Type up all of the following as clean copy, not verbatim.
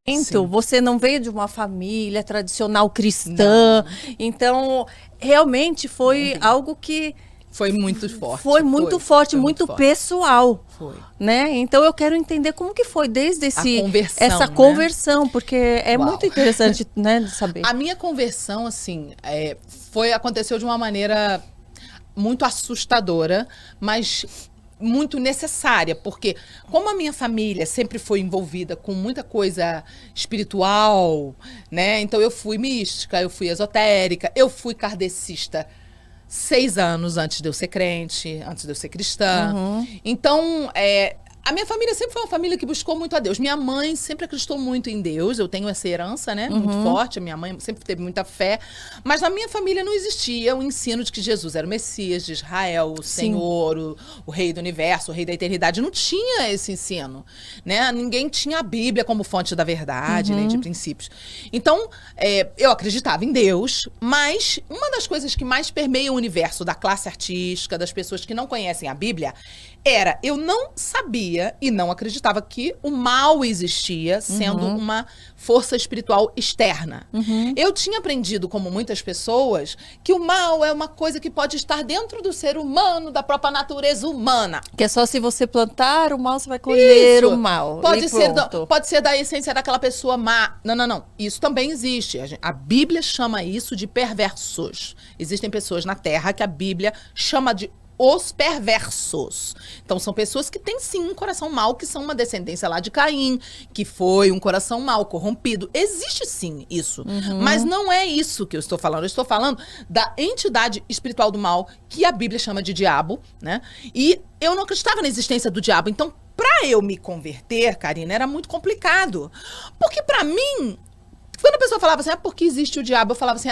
Sim. Você não veio de uma família tradicional cristã. Não. Então, realmente foi algo que... Foi muito forte. Foi muito forte, muito pessoal. Foi. Né? Então eu quero entender como que foi desde essa conversão, né? Porque é muito interessante, né, de saber. A minha conversão, assim, aconteceu de uma maneira muito assustadora, mas muito necessária, porque como a minha família sempre foi envolvida com muita coisa espiritual, né? Então eu fui mística, eu fui esotérica, eu fui kardecista 6 anos antes de eu ser crente, antes de eu ser cristã. Então, a minha família sempre foi uma família que buscou muito a Deus. Minha mãe sempre acreditou muito em Deus. Eu tenho essa herança, né? Muito forte. A minha mãe sempre teve muita fé. Mas na minha família não existia o ensino de que Jesus era o Messias de Israel, o Senhor, o Rei do Universo, o Rei da Eternidade. Não tinha esse ensino, né? Ninguém tinha a Bíblia como fonte da verdade, né? De princípios. Então, eu acreditava em Deus, mas uma das coisas que mais permeia o universo da classe artística, das pessoas que não conhecem a Bíblia, eu não sabia e não acreditava que o mal existia sendo uma força espiritual externa. Eu tinha aprendido, como muitas pessoas, que o mal é uma coisa que pode estar dentro do ser humano, da própria natureza humana. Que é só se você plantar o mal, você vai colher o mal. Pode ser da essência daquela pessoa má. Não. Isso também existe. A Bíblia chama isso de perversos. Existem pessoas na Terra que a Bíblia chama de os perversos. Então, são pessoas que têm, sim, um coração mau, que são uma descendência lá de Caim, que foi um coração mau, corrompido. Existe, sim, isso. Mas não é isso que eu estou falando. Eu estou falando da entidade espiritual do mal, que a Bíblia chama de diabo, né? E eu não acreditava na existência do diabo. Então, pra eu me converter, Karina, era muito complicado. Porque, pra mim... Quando a pessoa falava assim, por que existe o diabo? Eu falava assim,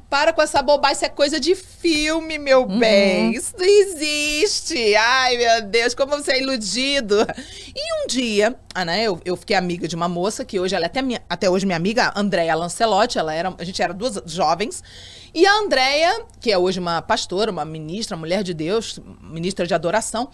para com essa bobagem, isso é coisa de filme, meu bem. Isso não existe. Ai, meu Deus, como você é iludido. E um dia, né, eu fiquei amiga de uma moça, que hoje ela é até hoje minha amiga, a Andréia Lancelotti, a gente era 2 jovens. E a Andréia, que é hoje uma pastora, uma ministra, mulher de Deus, ministra de adoração,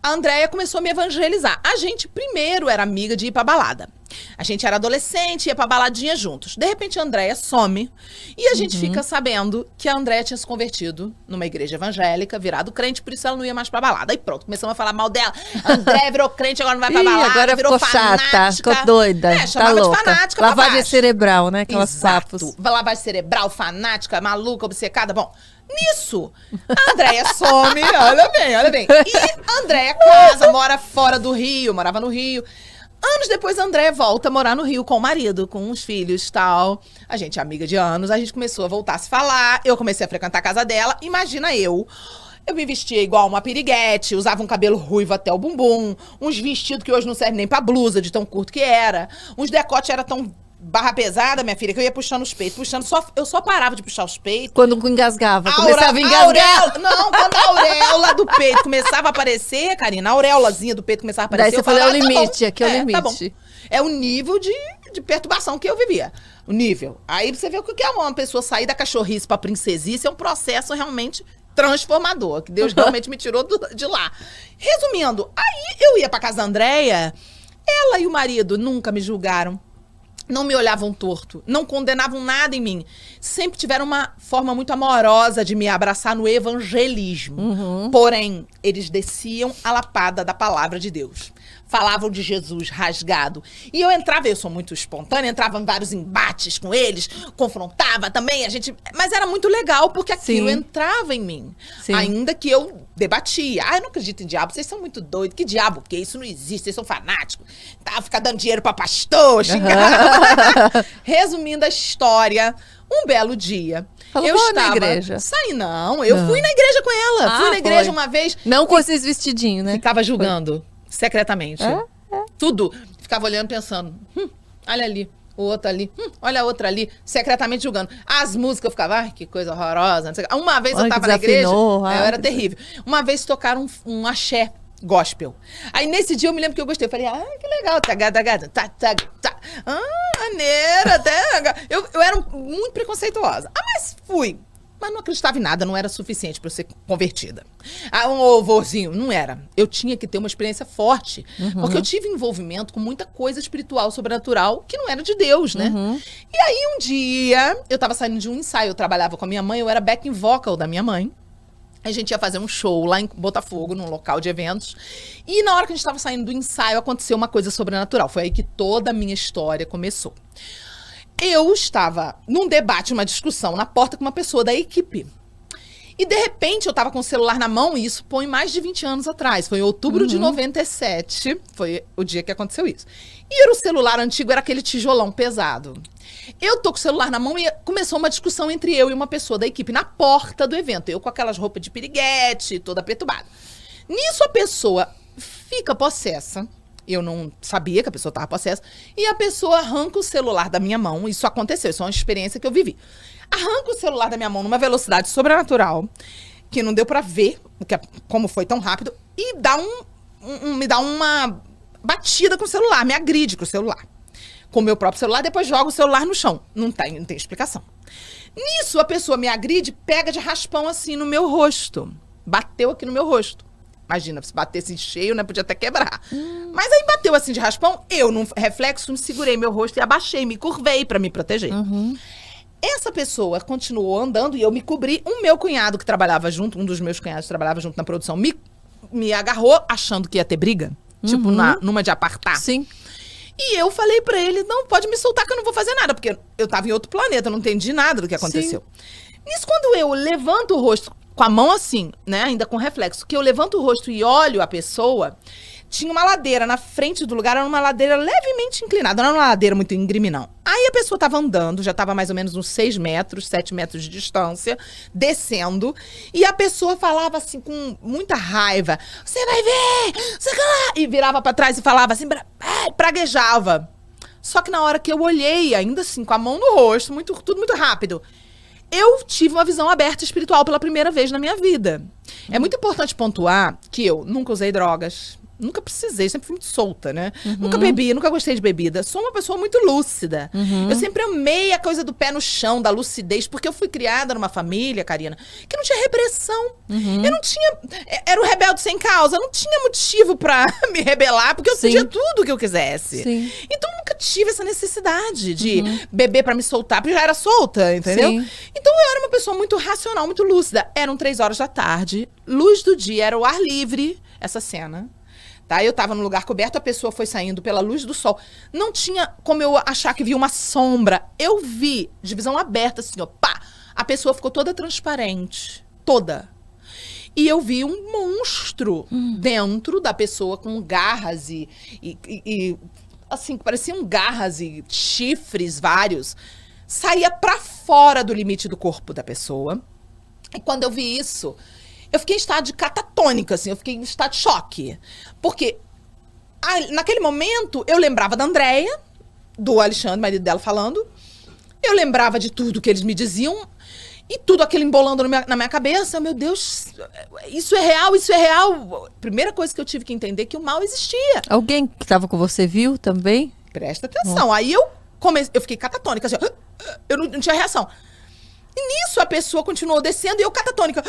a Andréia começou a me evangelizar. A gente primeiro era amiga de ir pra balada. A gente era adolescente, ia pra baladinha juntos. De repente, a Andréia some e a gente fica sabendo que a Andréia tinha se convertido numa igreja evangélica, virado crente, por isso ela não ia mais pra balada. Aí pronto, começamos a falar mal dela. A Andréia virou crente, agora não vai pra balada, agora virou ficou fanática. Chata, ficou doida, chamava tá louca. de fanática. Lavagem cerebral, né? Aquelas sapos. Lavagem cerebral, fanática, maluca, obcecada. Bom, nisso, a Andréia some, olha bem. E a Andréia casa, mora fora do Rio, morava no Rio. Anos depois, a Andréia volta a morar no Rio com o marido, com uns filhos e tal. A gente é amiga de anos, a gente começou a voltar a se falar. Eu comecei a frequentar a casa dela. Imagina eu me vestia igual uma piriguete, usava um cabelo ruivo até o bumbum, uns vestidos que hoje não servem nem pra blusa, de tão curto que era. Uns decotes era tão barra pesada, minha filha, que eu ia puxando os peitos, eu só parava de puxar os peitos. Quando engasgava, começava a engasgar. Quando a auréola do peito começava a aparecer, Karina, a auréolazinha do peito começava a aparecer. Daí você falou, é o limite, aqui é o limite. Tá bom. É o nível de perturbação que eu vivia. O nível. Aí você vê o que é uma pessoa sair da cachorrice pra princesice, é um processo realmente transformador, que Deus realmente me tirou de lá. Resumindo, aí eu ia pra casa da Andréia, ela e o marido nunca me julgaram. Não me olhavam torto, não condenavam nada em mim. Sempre tiveram uma forma muito amorosa de me abraçar no evangelismo. Porém, eles desciam a lapada da palavra de Deus. Falavam de Jesus rasgado. E eu entrava, eu sou muito espontânea, entrava em vários embates com eles, confrontava também, mas era muito legal, porque aquilo entrava em mim. Sim. Ainda que eu debatia. Eu não acredito em diabo, vocês são muito doidos. Que diabo que isso não existe, vocês são fanáticos. Ficar dando dinheiro pra pastor, xingar. Resumindo a história, um belo dia, eu estava... na igreja? Eu fui na igreja com ela. Fui na igreja uma vez. Não com esses vestidinhos, né? Ficava julgando. Secretamente. Tudo. Ficava olhando, pensando, olha ali, o outro ali, olha a outra ali, secretamente julgando. As músicas eu ficava, que coisa horrorosa. Não sei. Uma vez eu tava na igreja, eu era terrível. Uma vez tocaram um axé gospel. Aí nesse dia eu me lembro que eu gostei. Eu falei, que legal. Maneira, até. Eu era muito preconceituosa. Mas fui. Mas não acreditava em nada, não era suficiente para eu ser convertida. Ah, um louvorzinho, não era. Eu tinha que ter uma experiência forte, porque eu tive envolvimento com muita coisa espiritual, sobrenatural, que não era de Deus, né? E aí um dia, eu tava saindo de um ensaio, eu trabalhava com a minha mãe, eu era backing vocal da minha mãe. A gente ia fazer um show lá em Botafogo, num local de eventos. E na hora que a gente estava saindo do ensaio, aconteceu uma coisa sobrenatural. Foi aí que toda a minha história começou. Eu estava num debate, uma discussão na porta com uma pessoa da equipe. E de repente eu estava com o celular na mão, e isso foi mais de 20 anos atrás. Foi em outubro de 97, foi o dia que aconteceu isso. E era o celular antigo, era aquele tijolão pesado. Eu tô com o celular na mão e começou uma discussão entre eu e uma pessoa da equipe na porta do evento. Eu com aquelas roupas de piriguete, toda perturbada. Nisso a pessoa fica possessa. Eu não sabia que a pessoa estava possessa. E a pessoa arranca o celular da minha mão. Isso aconteceu, isso é uma experiência que eu vivi. Arranca o celular da minha mão numa velocidade sobrenatural, que não deu pra ver como foi tão rápido, e me dá uma batida com o celular, me agride com o celular. Com o meu próprio celular, depois joga o celular no chão. Não tem explicação. Nisso, a pessoa me agride, pega de raspão assim no meu rosto. Bateu aqui no meu rosto. Imagina, se batesse cheio, né? Podia até quebrar. Mas aí bateu assim de raspão, eu, num reflexo, me segurei meu rosto e abaixei, me curvei pra me proteger. Essa pessoa continuou andando e eu me cobri. O meu cunhado que trabalhava junto, um dos meus cunhados que trabalhava junto na produção, me agarrou achando que ia ter briga. Tipo, numa de apartar. Sim. E eu falei pra ele, não, pode me soltar que eu não vou fazer nada. Porque eu tava em outro planeta, eu não entendi nada do que aconteceu. Nisso, quando eu levanto o rosto com a mão assim, né, ainda com reflexo, que eu levanto o rosto e olho a pessoa, tinha uma ladeira na frente do lugar, era uma ladeira levemente inclinada, não era uma ladeira muito íngreme, não. Aí a pessoa tava andando, já tava mais ou menos uns 6 metros, 7 metros de distância, descendo, e a pessoa falava assim, com muita raiva, você vai ver, você vai lá, e virava pra trás e falava assim, praguejava. Só que na hora que eu olhei, ainda assim, com a mão no rosto, tudo muito rápido, eu tive uma visão aberta espiritual pela primeira vez na minha vida. É muito importante pontuar que eu nunca usei drogas, nunca precisei, sempre fui muito solta, né? Nunca bebi, nunca gostei de bebida. Sou uma pessoa muito lúcida. Eu sempre amei a coisa do pé no chão, da lucidez, porque eu fui criada numa família, Karina, que não tinha repressão. Eu não tinha... Era o rebelde sem causa. Eu não tinha motivo pra me rebelar, porque eu podia tudo que eu quisesse. Então, eu nunca tive essa necessidade de beber pra me soltar, porque eu já era solta, entendeu? Então, eu era uma pessoa muito racional, muito lúcida. Eram 3 horas da tarde, luz do dia, era o ar livre, essa cena. Tá? Eu tava num lugar coberto, a pessoa foi saindo pela luz do sol. Não tinha como eu achar que vi uma sombra. Eu vi, de visão aberta, assim, ó, pá! A pessoa ficou toda transparente. Toda. E eu vi um monstro dentro da pessoa com garras e assim, pareciam garras e chifres vários. Saía pra fora do limite do corpo da pessoa. E quando eu vi isso, eu fiquei em estado de catatônica, assim, eu fiquei em estado de choque. Porque naquele momento eu lembrava da Andréia, do Alexandre, marido dela, falando. Eu lembrava de tudo que eles me diziam. E tudo aquilo embolando na minha cabeça. Meu Deus, isso é real, isso é real. Primeira coisa que eu tive que entender é que o mal existia. Alguém que estava com você viu também? Presta atenção. Aí eu fiquei catatônica, assim, eu não tinha reação. E nisso a pessoa continuou descendo e eu catatônica,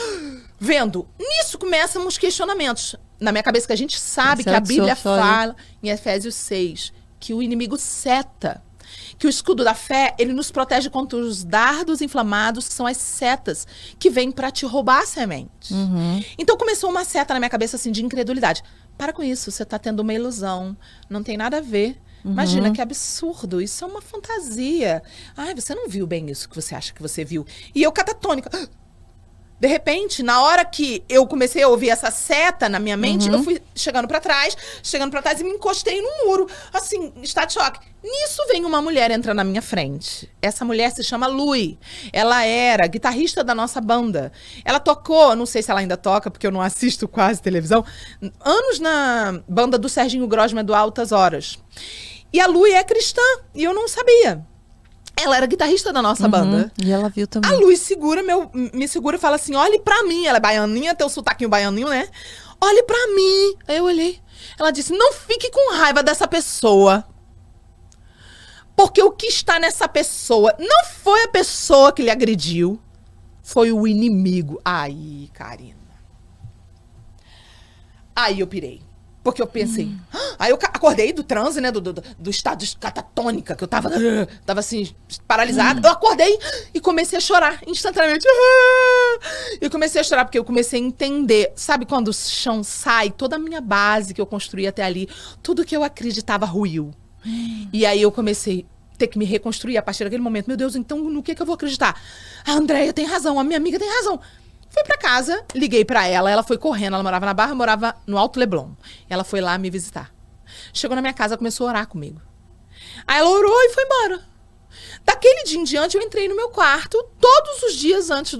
vendo. Nisso começam os questionamentos. Na minha cabeça, que a gente sabe que a Bíblia fala, em Efésios 6, que o inimigo seta. Que o escudo da fé, ele nos protege contra os dardos inflamados, que são as setas, que vêm para te roubar a semente. Então começou uma seta na minha cabeça, assim, de incredulidade. Para com isso, você tá tendo uma ilusão. Não tem nada a ver. Imagina que absurdo, isso é uma fantasia. Ai, você não viu bem isso que você acha que você viu. E eu catatônica. De repente, na hora que eu comecei a ouvir essa seta na minha mente, eu fui chegando pra trás e me encostei num muro, assim, estado de choque. Nisso vem uma mulher entrar na minha frente. Essa mulher se chama Lui. Ela era guitarrista da nossa banda. Ela tocou, não sei se ela ainda toca, porque eu não assisto quase televisão, anos na banda do Serginho Grosman, do Altas Horas. E a Lui é cristã, e eu não sabia. Ela era guitarrista da nossa banda. E ela viu também. A Luz me segura e fala assim, olhe pra mim. Ela é baianinha, tem o sotaquinho baianinho, né? Olhe pra mim. Aí eu olhei. Ela disse, não fique com raiva dessa pessoa. Porque o que está nessa pessoa não foi a pessoa que lhe agrediu. foi o inimigo. Aí, Karina. Aí eu pirei. Porque eu pensei... Aí eu acordei do transe, né? Do estado de catatônica, que eu tava assim, paralisada. Eu acordei e comecei a chorar instantaneamente. E comecei a chorar porque eu comecei a entender. Sabe quando o chão sai? Toda a minha base que eu construí até ali, tudo que eu acreditava ruiu. E aí eu comecei a ter que me reconstruir a partir daquele momento. Meu Deus, então no que eu vou acreditar? A Andréia tem razão, a minha amiga tem razão. Fui pra casa, liguei pra ela, ela foi correndo, ela morava na Barra, eu morava no Alto Leblon. Ela foi lá me visitar. Chegou na minha casa, começou a orar comigo. Aí ela orou e foi embora. Daquele dia em diante, eu entrei no meu quarto, todos os dias antes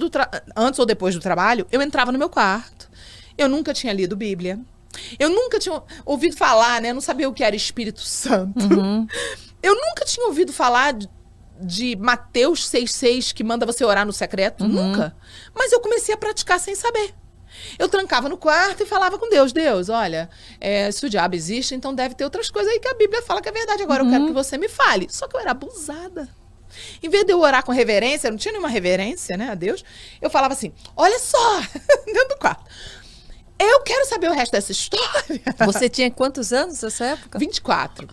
ou depois do trabalho, eu entrava no meu quarto. Eu nunca tinha lido Bíblia. Eu nunca tinha ouvido falar, né? Eu não sabia o que era Espírito Santo. Eu nunca tinha ouvido falar de Mateus 6,6, que manda você orar no secreto. Nunca. Mas eu comecei a praticar sem saber. Eu trancava no quarto e falava com Deus. Deus, olha, se o diabo existe, então deve ter outras coisas aí que a Bíblia fala que é verdade. Agora eu quero que você me fale. Só que eu era abusada. Em vez de eu orar com reverência, não tinha nenhuma reverência, né, a Deus, eu falava assim, olha só, dentro do quarto. Eu quero saber o resto dessa história. Você tinha quantos anos nessa época? 24.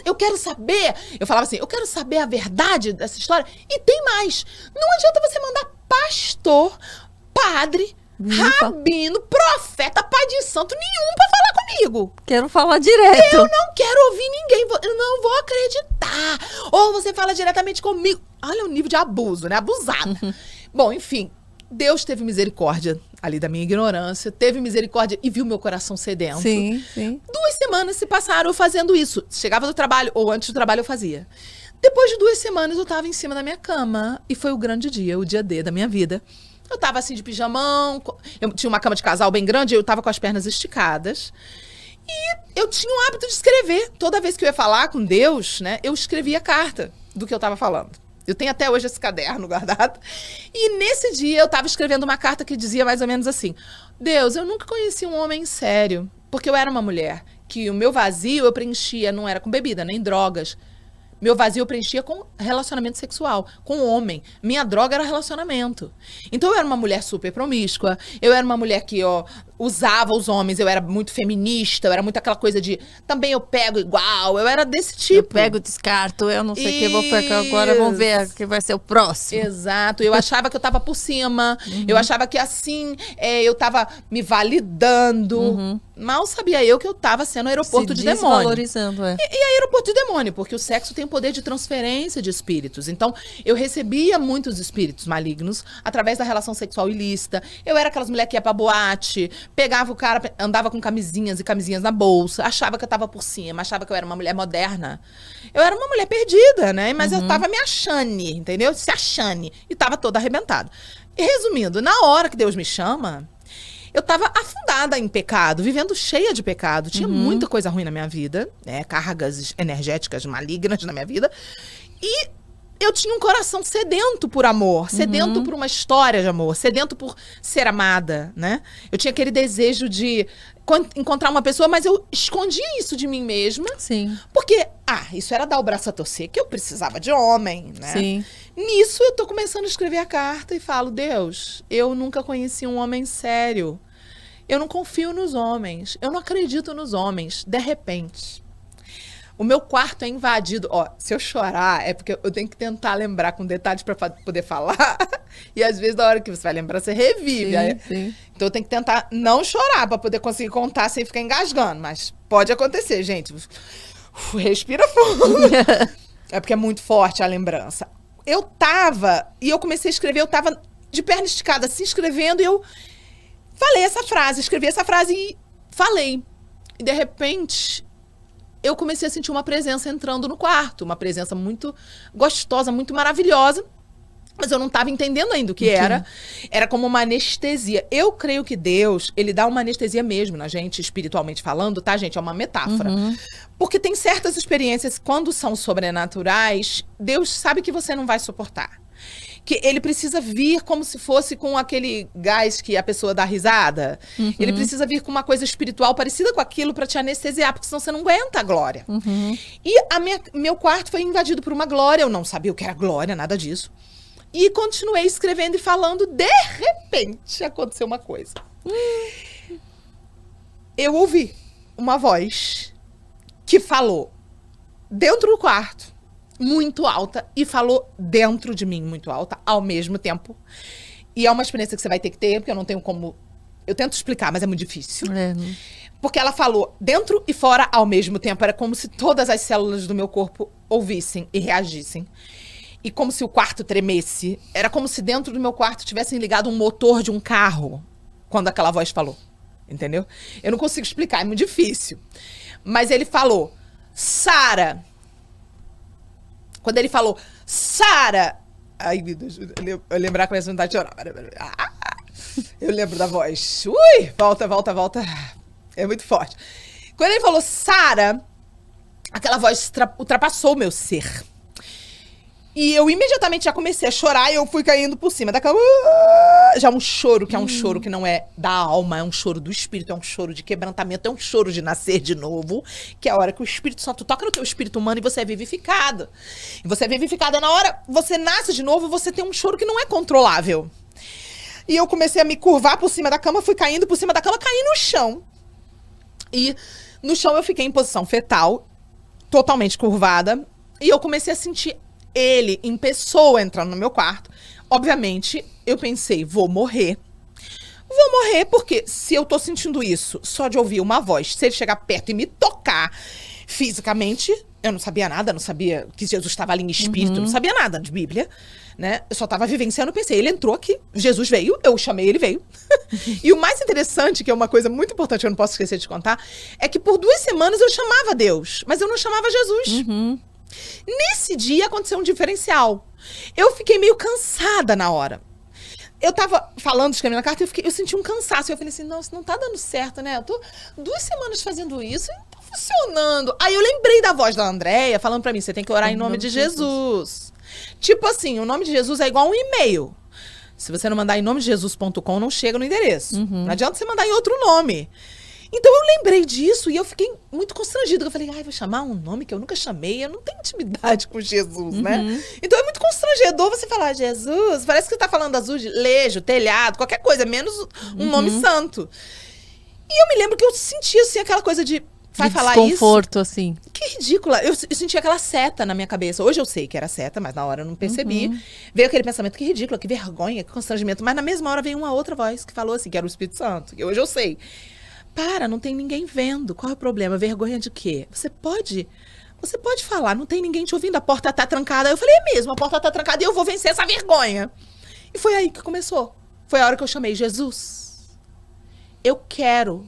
Eu quero saber, eu falava assim, eu quero saber a verdade dessa história. E tem mais, não adianta você mandar pastor, padre, rabino, profeta, pai de santo nenhum pra falar comigo. Quero falar direto. Eu não quero ouvir ninguém, eu não vou acreditar. Ou você fala diretamente comigo. Olha o nível de abuso, né? Abusada. Bom, enfim, Deus teve misericórdia ali da minha ignorância, teve misericórdia e viu meu coração sedento. Sim, sim. 2 semanas se passaram fazendo isso. Chegava do trabalho, ou antes do trabalho eu fazia. Depois de 2 semanas eu tava em cima da minha cama e foi o grande dia, o dia D da minha vida. Eu tava assim de pijamão, eu tinha uma cama de casal bem grande, eu tava com as pernas esticadas. E eu tinha o hábito de escrever. Toda vez que eu ia falar com Deus, né, eu escrevia carta do que eu tava falando. Eu tenho até hoje esse caderno guardado. E nesse dia eu tava escrevendo uma carta que dizia mais ou menos assim: Deus, eu nunca conheci um homem sério, porque eu era uma mulher que o meu vazio eu preenchia, não era com bebida, nem drogas. Meu vazio eu preenchia com relacionamento sexual, com homem. Minha droga era relacionamento. Então eu era uma mulher super promíscua, eu era uma mulher que usava os homens, eu era muito feminista, eu era muito aquela coisa de também eu pego igual, eu era desse tipo. Eu pego, descarto, eu não sei o que vou pegar agora, vamos ver que vai ser o próximo. Exato, eu achava que eu tava por cima, eu achava que assim, eu tava me validando. Mal sabia eu que eu tava sendo aeroporto de demônio. Desvalorizando, E aeroporto de demônio, porque o sexo tem o poder de transferência de espíritos. Então, eu recebia muitos espíritos malignos através da relação sexual ilícita. Eu era aquelas mulheres que ia pra boate, pegava o cara, andava com camisinhas e camisinhas na bolsa, achava que eu tava por cima, achava que eu era uma mulher moderna. Eu era uma mulher perdida, né? Mas eu tava me achando, entendeu? Se achando. E tava toda arrebentada. E resumindo, na hora que Deus me chama, eu tava afundada em pecado, vivendo cheia de pecado. Tinha muita coisa ruim na minha vida, né? Cargas energéticas malignas na minha vida. E eu tinha um coração sedento por amor, sedento por uma história de amor, sedento por ser amada, né? Eu tinha aquele desejo de encontrar uma pessoa, mas eu escondia isso de mim mesma. Sim. Porque, isso era dar o braço a torcer, que eu precisava de homem, né? Sim. Nisso eu tô começando a escrever a carta e falo, Deus, eu nunca conheci um homem sério. Eu não confio nos homens. Eu não acredito nos homens. De repente, o meu quarto é invadido. Se eu chorar, é porque eu tenho que tentar lembrar com detalhes para poder falar. E às vezes, na hora que você vai lembrar, você revive. Sim. Então eu tenho que tentar não chorar para poder conseguir contar sem ficar engasgando. Mas pode acontecer, gente. Respira fundo. É porque é muito forte a lembrança. Eu comecei a escrever, eu tava de perna esticada, assim, escrevendo, e eu falei essa frase, escrevi essa frase e falei. E de repente, eu comecei a sentir uma presença entrando no quarto, uma presença muito gostosa, muito maravilhosa, mas eu não estava entendendo ainda o que era. Era como uma anestesia. Eu creio que Deus, ele dá uma anestesia mesmo na gente, espiritualmente falando, tá, gente? É uma metáfora. Porque tem certas experiências, quando são sobrenaturais, Deus sabe que você não vai suportar. Que ele precisa vir como se fosse com aquele gás que a pessoa dá risada. Ele precisa vir com uma coisa espiritual parecida com aquilo para te anestesiar, porque senão você não aguenta a glória. E meu quarto foi invadido por uma glória. Eu não sabia o que era glória, nada disso. E continuei escrevendo e falando. De repente, aconteceu uma coisa. Eu ouvi uma voz que falou dentro do quarto, muito alta, e falou dentro de mim, muito alta, ao mesmo tempo. E é uma experiência que você vai ter que ter, porque eu não tenho como... Eu tento explicar, mas é muito difícil. Porque ela falou dentro e fora ao mesmo tempo. Era como se todas as células do meu corpo ouvissem e reagissem. E como se o quarto tremesse. Era como se dentro do meu quarto tivessem ligado um motor de um carro quando aquela voz falou. Entendeu? Eu não consigo explicar, é muito difícil. Mas ele falou, Sara. Quando ele falou, Sara. Ai, meu Deus, eu lembrar com essa vontade de chorar. Eu lembro da voz. Ui, volta. É muito forte. Quando ele falou, Sara, aquela voz ultrapassou o meu ser. E eu imediatamente já comecei a chorar e eu fui caindo por cima da cama. Já um choro, que é um choro que não é da alma, é um choro do espírito, é um choro de quebrantamento, é um choro de nascer de novo, que é a hora que o Espírito Santo toca no teu espírito humano e você é vivificado. E você é vivificada na hora, você nasce de novo, você tem um choro que não é controlável. E eu comecei a me curvar por cima da cama, fui caindo por cima da cama, caí no chão. E no chão eu fiquei em posição fetal, totalmente curvada, e eu comecei a sentir ele em pessoa entrando no meu quarto. Obviamente, eu pensei, vou morrer. Vou morrer porque se eu tô sentindo isso só de ouvir uma voz, se ele chegar perto e me tocar fisicamente, eu não sabia nada, não sabia que Jesus estava ali em espírito, não sabia nada de Bíblia, né? Eu só tava vivenciando, pensei, ele entrou aqui, Jesus veio, eu chamei, ele veio. E o mais interessante, que é uma coisa muito importante que eu não posso esquecer de contar, é que por 2 semanas eu chamava Deus, mas eu não chamava Jesus. Nesse dia aconteceu um diferencial. Eu fiquei meio cansada na hora. Eu tava falando, escrevendo a carta, eu senti um cansaço. Eu falei assim, nossa, não tá dando certo, né? Eu tô 2 semanas fazendo isso e não tá funcionando. Aí eu lembrei da voz da Andréia falando pra mim, você tem que orar em nome de Jesus. Tipo assim, o nome de Jesus é igual um e-mail. Se você não mandar em nome de Jesus.com, não chega no endereço. Não adianta você mandar em outro nome. Então eu lembrei disso e eu fiquei muito constrangida. Eu falei, ai, vou chamar um nome que eu nunca chamei. Eu não tenho intimidade com Jesus, né? Então é muito constrangedor você falar, Jesus, parece que você tá falando azulejo, telhado, qualquer coisa, menos um nome santo. E eu me lembro que eu senti, assim, aquela coisa de... Vai falar isso? Desconforto, assim. Que ridícula. Eu senti aquela seta na minha cabeça. Hoje eu sei que era seta, mas na hora eu não percebi. Veio aquele pensamento, que ridícula, que vergonha, que constrangimento. Mas na mesma hora veio uma outra voz que falou assim, que era o Espírito Santo. Que hoje eu sei. Para, não tem ninguém vendo. Qual é o problema? Vergonha de quê? Você pode falar, não tem ninguém te ouvindo, a porta tá trancada. Eu falei, é mesmo, a porta tá trancada e eu vou vencer essa vergonha. E foi aí que começou. Foi a hora que eu chamei, Jesus, eu quero,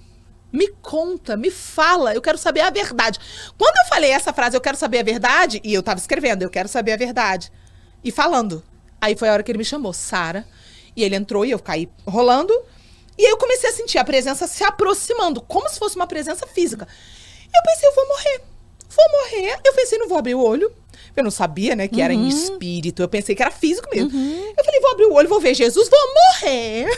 me conta, me fala, eu quero saber a verdade. Quando eu falei essa frase, eu quero saber a verdade, e eu tava escrevendo, eu quero saber a verdade, e falando. Aí foi a hora que ele me chamou, Sara, e ele entrou e eu caí rolando. E aí eu comecei a sentir a presença se aproximando, como se fosse uma presença física. Eu pensei, eu vou morrer. Eu pensei, não vou abrir o olho. Eu não sabia, né, que era em espírito. Eu pensei que era físico mesmo. Eu falei, vou abrir o olho, vou ver Jesus, vou morrer.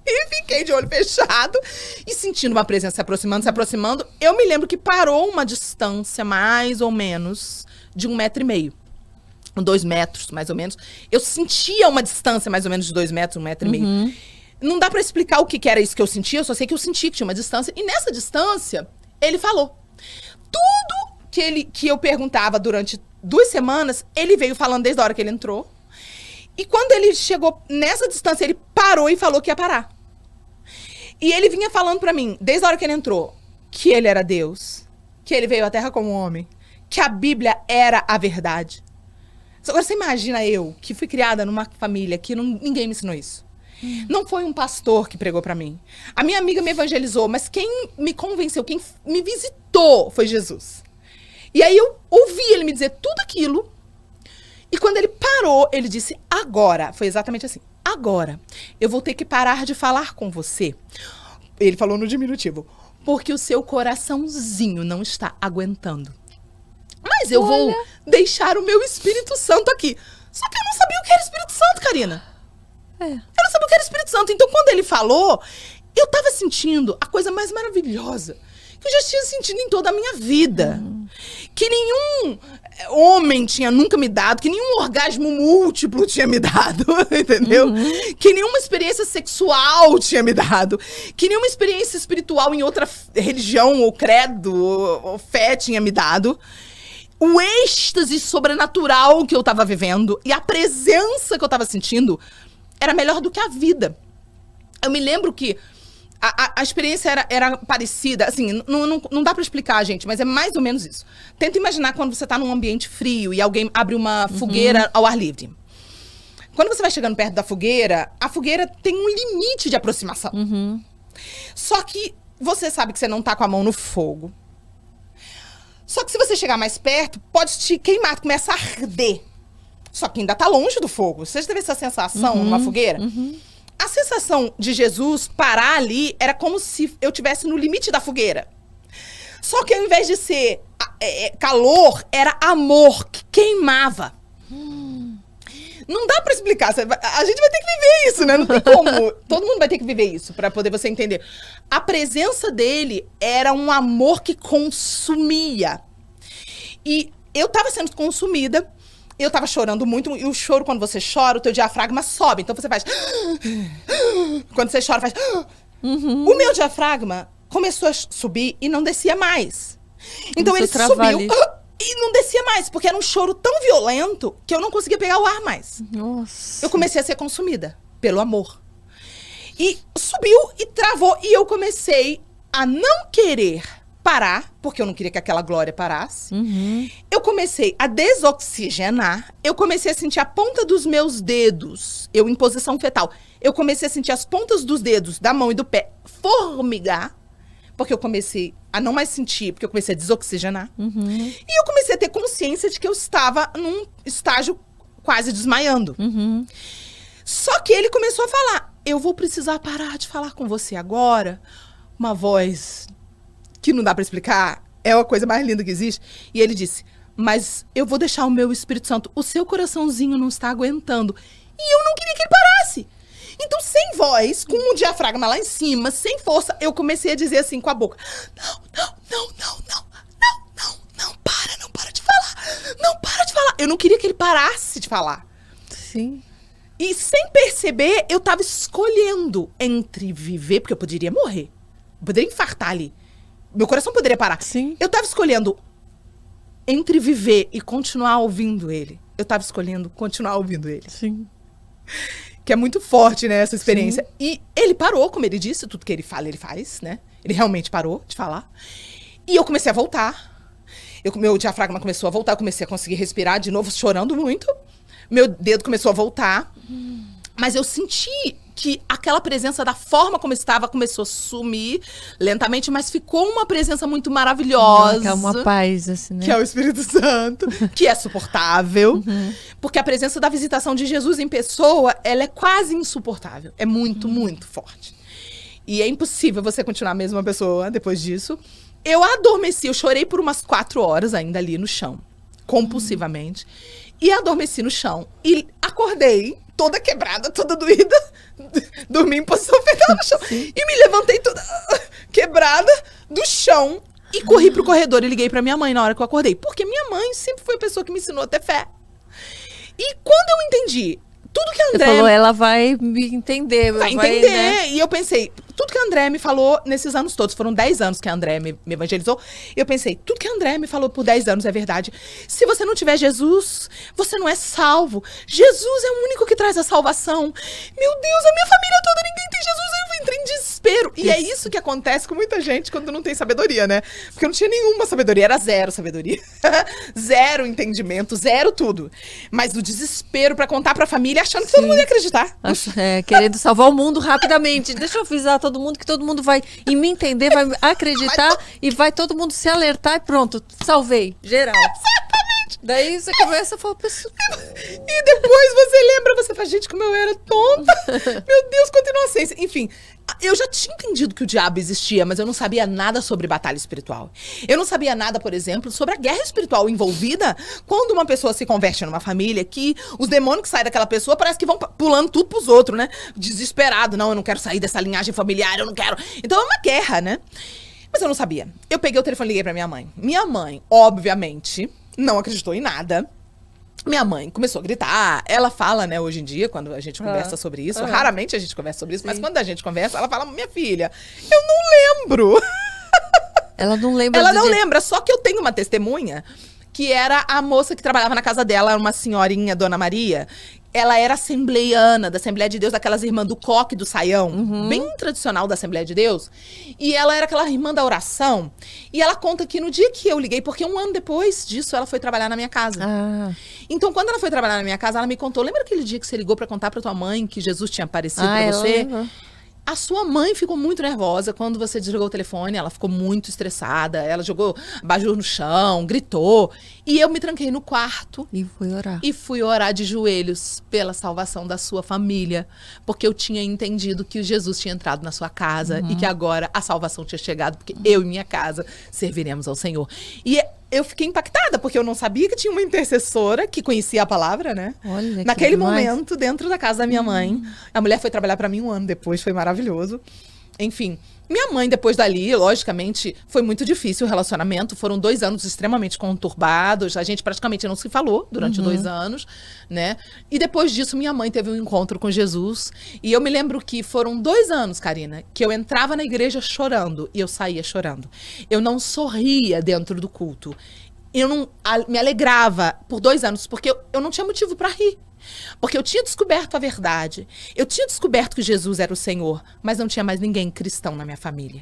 E fiquei de olho fechado e sentindo uma presença se aproximando. Eu me lembro que parou uma distância mais ou menos de 1,5 metro. 2 metros, mais ou menos. Eu sentia uma distância mais ou menos de 2 metros, 1,5 metro. Não dá pra explicar o que era isso que eu sentia, eu só sei que eu senti que tinha uma distância. E nessa distância, ele falou. Tudo que eu perguntava durante 2 semanas, ele veio falando desde a hora que ele entrou. E quando ele chegou nessa distância, ele parou e falou que ia parar. E ele vinha falando pra mim, desde a hora que ele entrou, que ele era Deus, que ele veio à Terra como homem, que a Bíblia era a verdade. Agora você imagina eu, que fui criada numa família que ninguém me ensinou isso. Não foi um pastor que pregou pra mim. A minha amiga me evangelizou, mas quem me convenceu, quem me visitou foi Jesus. E aí eu ouvi ele me dizer tudo aquilo. E quando ele parou, ele disse, agora. Foi exatamente assim. Agora, eu vou ter que parar de falar com você. Ele falou no diminutivo. Porque o seu coraçãozinho não está aguentando. Mas eu vou deixar o meu Espírito Santo aqui. Só que eu não sabia o que era Espírito Santo, Karina. Eu não sabia o que era Espírito Santo. Então, quando ele falou, eu tava sentindo a coisa mais maravilhosa que eu já tinha sentido em toda a minha vida. Que nenhum homem tinha nunca me dado, que nenhum orgasmo múltiplo tinha me dado, entendeu? Que nenhuma experiência sexual tinha me dado, que nenhuma experiência espiritual em outra religião, ou credo, ou fé tinha me dado. O êxtase sobrenatural que eu tava vivendo e a presença que eu tava sentindo era melhor do que a vida. Eu me lembro que a experiência era parecida, assim, não dá pra explicar, gente, mas é mais ou menos isso. Tenta imaginar quando você tá num ambiente frio e alguém abre uma fogueira ao ar livre. Quando você vai chegando perto da fogueira, a fogueira tem um limite de aproximação. Só que você sabe que você não tá com a mão no fogo. Só que se você chegar mais perto, pode te queimar, começa a arder. Só que ainda tá longe do fogo. Você já teve essa sensação numa fogueira? A sensação de Jesus parar ali era como se eu estivesse no limite da fogueira. Só que ao invés de ser calor, era amor que queimava. Não dá pra explicar. A gente vai ter que viver isso, né? Não tem como. Todo mundo vai ter que viver isso pra poder você entender. A presença dele era um amor que consumia. E eu tava sendo consumida. Eu tava chorando muito. E o choro, quando você chora, o teu diafragma sobe. Então você faz... Quando você chora, faz... O meu diafragma começou a subir e não descia mais. Então ele subiu... E não descia mais, porque era um choro tão violento que eu não conseguia pegar o ar mais. Nossa. Eu comecei a ser consumida pelo amor. E subiu e travou. E eu comecei a não querer parar, porque eu não queria que aquela glória parasse. Eu comecei a desoxigenar. Eu comecei a sentir a ponta dos meus dedos, eu em posição fetal. Eu comecei a sentir as pontas dos dedos, da mão e do pé, formigar. Porque eu comecei a não mais sentir, porque eu comecei a desoxigenar. E eu comecei a ter consciência de que eu estava num estágio quase desmaiando. Só que ele começou a falar, eu vou precisar parar de falar com você agora. Uma voz que não dá pra explicar, é a coisa mais linda que existe. E ele disse, mas eu vou deixar o meu Espírito Santo, o seu coraçãozinho não está aguentando. E eu não queria que ele parasse. Então, sem voz, com o diafragma lá em cima, sem força, eu comecei a dizer assim com a boca. Não, para de falar. Não, para de falar. Eu não queria que ele parasse de falar. Sim. E sem perceber, eu tava escolhendo entre viver, porque eu poderia morrer. Eu poderia infartar ali. Meu coração poderia parar. Sim. Eu tava escolhendo entre viver e continuar ouvindo ele. Eu tava escolhendo continuar ouvindo ele. Sim. Que é muito forte, né, essa experiência. Sim. E ele parou, como ele disse, tudo que ele fala, ele faz, né? Ele realmente parou de falar. E eu comecei a voltar. Meu diafragma começou a voltar, eu comecei a conseguir respirar de novo, chorando muito. Meu dedo começou a voltar. Mas eu senti que aquela presença da forma como estava começou a sumir lentamente, mas ficou uma presença muito maravilhosa. Que é uma paz, assim, né? Que é o Espírito Santo, que é suportável. Porque a presença da visitação de Jesus em pessoa, ela é quase insuportável. É muito, muito forte. E é impossível você continuar a mesma pessoa depois disso. Eu adormeci, eu chorei por umas 4 horas ainda ali no chão, compulsivamente. E adormeci no chão. E acordei toda quebrada, toda doída. Dormi em posição fetal no chão. E me levantei toda quebrada do chão. E corri pro corredor e liguei pra minha mãe na hora que eu acordei. Porque minha mãe sempre foi a pessoa que me ensinou a ter fé. E quando eu entendi tudo que a André... Você falou, ela vai me entender. Vai entender. Né? E eu pensei, tudo que a André me falou nesses anos todos, foram 10 anos que a André me evangelizou, eu pensei, tudo que a André me falou por 10 anos é verdade. Se você não tiver Jesus, você não é salvo. Jesus é o único que traz a salvação. Meu Deus, a minha família toda, ninguém tem Jesus. Eu entrei em desespero. E é isso que acontece com muita gente quando não tem sabedoria, né? Porque eu não tinha nenhuma sabedoria, era zero sabedoria. Zero entendimento, zero tudo. Mas o desespero pra contar pra família, achando que todo mundo ia acreditar. Querendo salvar o mundo rapidamente. Deixa eu avisar todo mundo que todo mundo vai em me entender, vai acreditar e vai todo mundo se alertar e pronto, salvei, geral. Exatamente. Daí você começa a falar, pessoal... E depois você lembra, você fala, gente, como eu era tonta. Meu Deus, quanta inocência. Enfim, eu já tinha entendido que o diabo existia, mas eu não sabia nada sobre batalha espiritual. Eu não sabia nada, por exemplo, sobre a guerra espiritual envolvida quando uma pessoa se converte numa família, que os demônios que saem daquela pessoa parece que vão pulando tudo pros outros, né? Desesperado. Não, eu não quero sair dessa linhagem familiar, eu não quero. Então é uma guerra, né? Mas eu não sabia. Eu peguei o telefone e liguei pra minha mãe. Minha mãe, obviamente, não acreditou em nada. Minha mãe começou a gritar. Ela fala, né, hoje em dia, quando a gente conversa sobre isso. Raramente a gente conversa sobre isso, mas quando a gente conversa, ela fala, minha filha, eu não lembro. Ela não lembra. Ela não lembra, só que eu tenho uma testemunha que era a moça que trabalhava na casa dela, uma senhorinha, Dona Maria. Ela era assembleiana da Assembleia de Deus, daquelas irmãs do coque, do saião, bem tradicional da Assembleia de Deus. E ela era aquela irmã da oração. E ela conta que no dia que eu liguei, porque um ano depois disso, ela foi trabalhar na minha casa. Então, quando ela foi trabalhar na minha casa, ela me contou, lembra aquele dia que você ligou pra contar pra tua mãe que Jesus tinha aparecido pra você? A sua mãe ficou muito nervosa quando você desligou o telefone, ela ficou muito estressada, ela jogou abajur no chão, gritou. E eu me tranquei no quarto. E fui orar. E fui orar de joelhos pela salvação da sua família. Porque eu tinha entendido que Jesus tinha entrado na sua casa e que agora a salvação tinha chegado, porque eu e minha casa serviremos ao Senhor. E eu fiquei impactada, porque eu não sabia que tinha uma intercessora que conhecia a palavra, né? Olha, naquele momento, dentro da casa da minha mãe. A mulher foi trabalhar pra mim um ano depois, foi maravilhoso. Enfim, minha mãe, depois dali, logicamente, foi muito difícil o relacionamento. Foram 2 anos extremamente conturbados. A gente praticamente não se falou durante 2 anos, né? E depois disso, minha mãe teve um encontro com Jesus. E eu me lembro que foram 2 anos, Karina, que eu entrava na igreja chorando e eu saía chorando. Eu não sorria dentro do culto. Eu não me alegrava por 2 anos, porque eu não tinha motivo para rir. Porque eu tinha descoberto a verdade. Eu tinha descoberto que Jesus era o Senhor, mas não tinha mais ninguém cristão na minha família.